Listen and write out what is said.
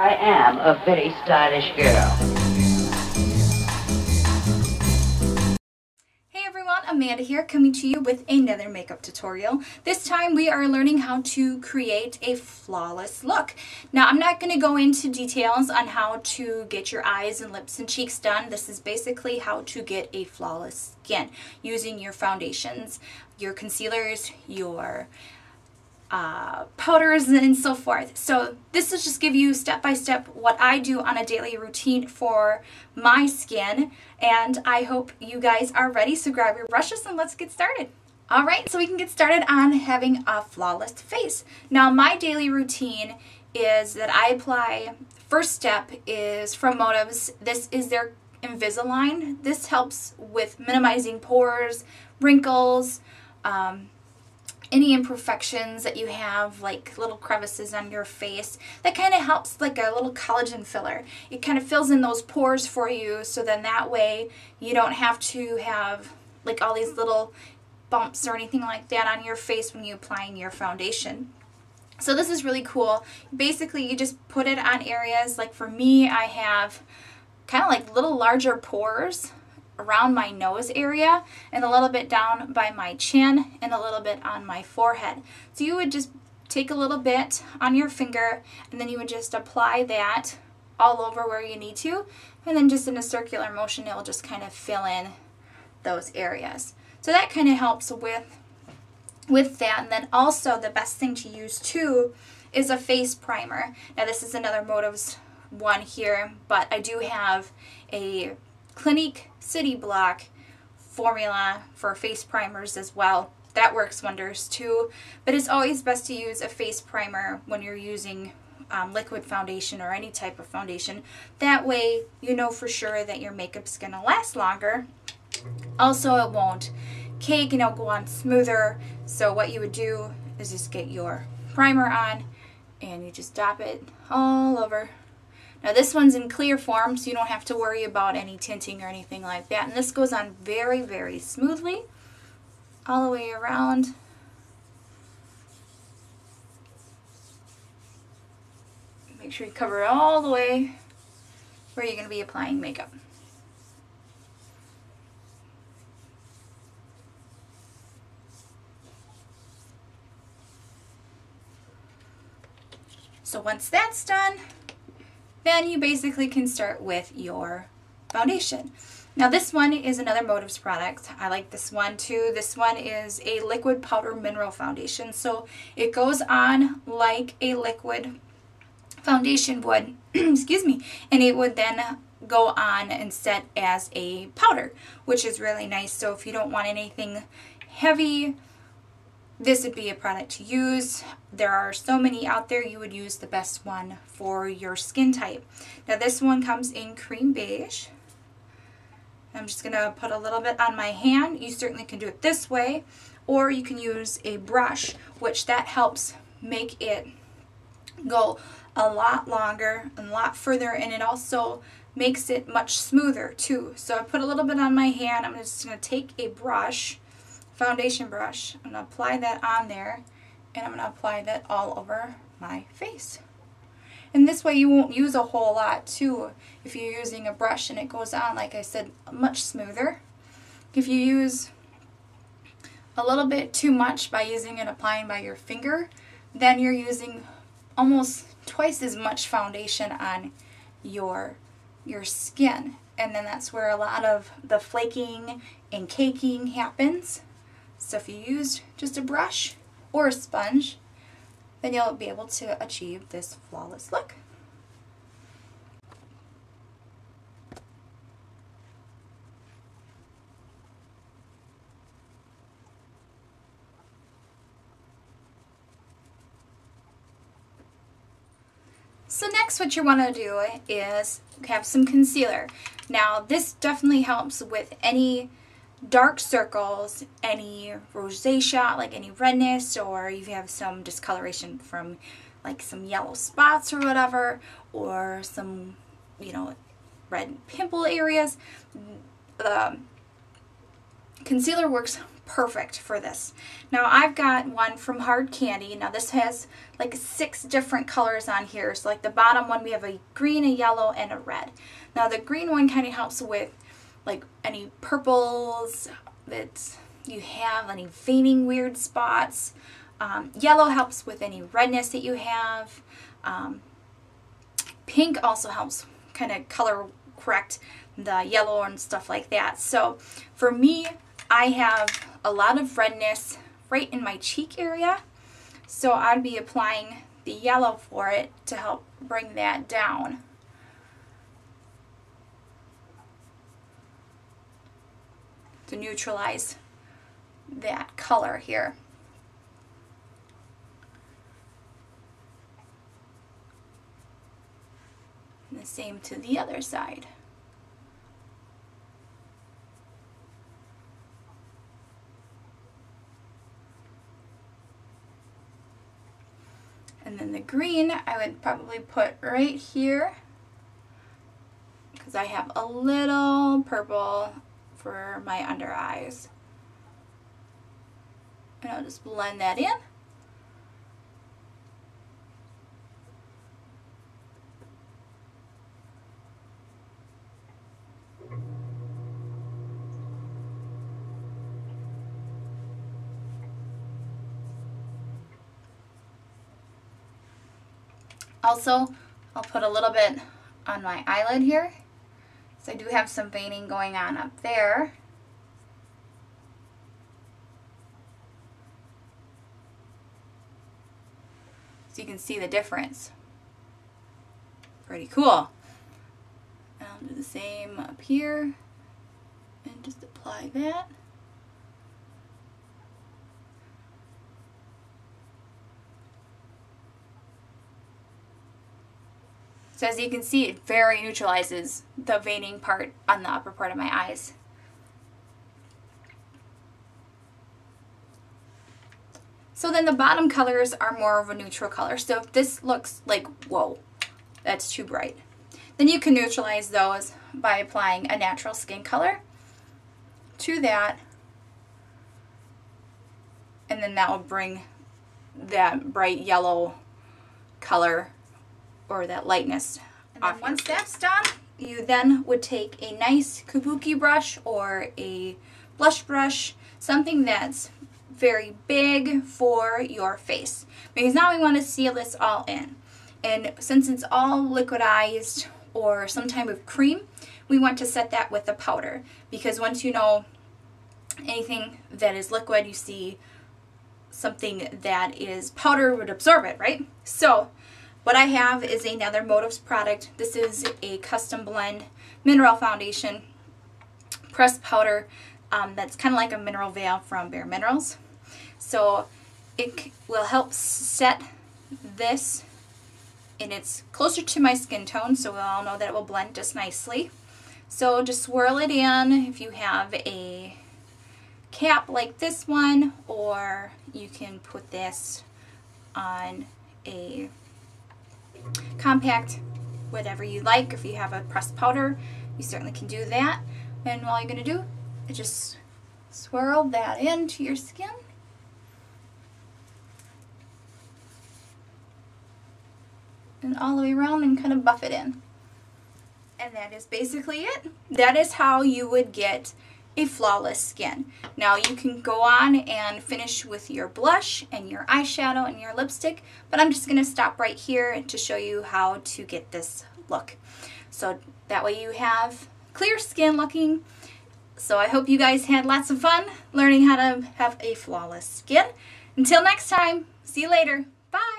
I am a very stylish girl. Hey everyone, Amanda here, coming to you with another makeup tutorial. This time we are learning how to create a flawless look. Now I'm not going to go into details on how to get your eyes and lips and cheeks done. This is basically how to get a flawless skin using your foundations, your concealers, your powders and so forth. So this will just give you step by step what I do on a daily routine for my skin, and I hope you guys are ready. So grab your brushes and let's get started. Alright, so we can get started on having a flawless face. Now my daily routine is that I apply, first step is from Motives. This is their Invisi-line. This helps with minimizing pores, wrinkles, any imperfections that you have, like little crevices on your face. That kind of helps, like a little collagen filler. It kind of fills in those pores for you, so then that way you don't have to have like all these little bumps or anything like that on your face when you're applying your foundation. So this is really cool. Basically you just put it on areas, like for me I have kind of like little larger pores around my nose area and a little bit down by my chin and a little bit on my forehead. So you would just take a little bit on your finger and then you would just apply that all over where you need to, and then just in a circular motion it will just kind of fill in those areas. So that kind of helps with that. And then also the best thing to use too is a face primer. Now this is another Motives one here, but I do have a Clinique City Block formula for face primers as well. That works wonders too, but it's always best to use a face primer when you're using liquid foundation or any type of foundation. That way you know for sure that your makeup's gonna last longer. Also it won't cake and it'll go on smoother. So what you would do is just get your primer on and you just dab it all over. Now this one's in clear form, so you don't have to worry about any tinting or anything like that. And this goes on very, very smoothly all the way around. Make sure you cover it all the way where you're going to be applying makeup. So once that's done, then you basically can start with your foundation. Now this one is another Motives product. I like this one too. This one is a liquid powder mineral foundation. So it goes on like a liquid foundation would, excuse me, and it would then go on and set as a powder, which is really nice. So if you don't want anything heavy, this would be a product to use. There are so many out there. You would use the best one for your skin type. Now this one comes in Cream Beige. I'm just going to put a little bit on my hand. You certainly can do it this way, or you can use a brush, which that helps make it go a lot longer and a lot further, and it also makes it much smoother too. So I put a little bit on my hand. I'm just going to take a brush, foundation brush. I'm going to apply that on there, and I'm going to apply that all over my face. And this way you won't use a whole lot too if you're using a brush, and it goes on, like I said, much smoother. If you use a little bit too much by using and applying by your finger, then you're using almost twice as much foundation on your skin, and then that's where a lot of the flaking and caking happens. So if you use just a brush or a sponge, then you'll be able to achieve this flawless look. So next what you want to do is have some concealer. Now this definitely helps with any dark circles, any rosacea, like any redness, or if you have some discoloration from like some yellow spots or whatever, or some, you know, red pimple areas. Concealer works perfect for this. Now I've got one from Hard Candy. Now this has like 6 different colors on here. So like the bottom one we have a green, a yellow, and a red. Now the green one kind of helps with like any purples that you have, any veining weird spots. Yellow helps with any redness that you have. Pink also helps kind of color correct the yellow and stuff like that. So for me, I have a lot of redness right in my cheek area. So I'd be applying the yellow for it to help bring that down. To neutralize that color here. And the same to the other side. And then the green I would probably put right here because I have a little purple for my under eyes. And I'll just blend that in. Also, I'll put a little bit on my eyelid here. So I do have some veining going on up there. So you can see the difference. Pretty cool. And I'll do the same up here and just apply that. So as you can see, it very neutralizes the veining part on the upper part of my eyes. So then the bottom colors are more of a neutral color. So if this looks like, whoa, that's too bright, then you can neutralize those by applying a natural skin color to that. And then that will bring that bright yellow color or that lightness off. Once that's done, you then would take a nice kabuki brush or a blush brush, something that's very big for your face, because now we want to seal this all in. And since it's all liquidized or some type of cream, we want to set that with the powder, because once you know anything that is liquid, you see something that is powder would absorb it, right? So what I have is another Motives product. This is a custom blend mineral foundation pressed powder that's kind of like a mineral veil from Bare Minerals. So it will help set this, and it's closer to my skin tone, so we'll all know that it will blend just nicely. So just swirl it in if you have a cap like this one, or you can put this on a compact, whatever you like. If you have a pressed powder, you certainly can do that. And all you're going to do is just swirl that into your skin. And all the way around and kind of buff it in. And that is basically it. That is how you would get a flawless skin. Now you can go on and finish with your blush and your eyeshadow and your lipstick, but I'm just going to stop right here to show you how to get this look. So that way you have clear skin looking. So I hope you guys had lots of fun learning how to have a flawless skin. Until next time, see you later. Bye!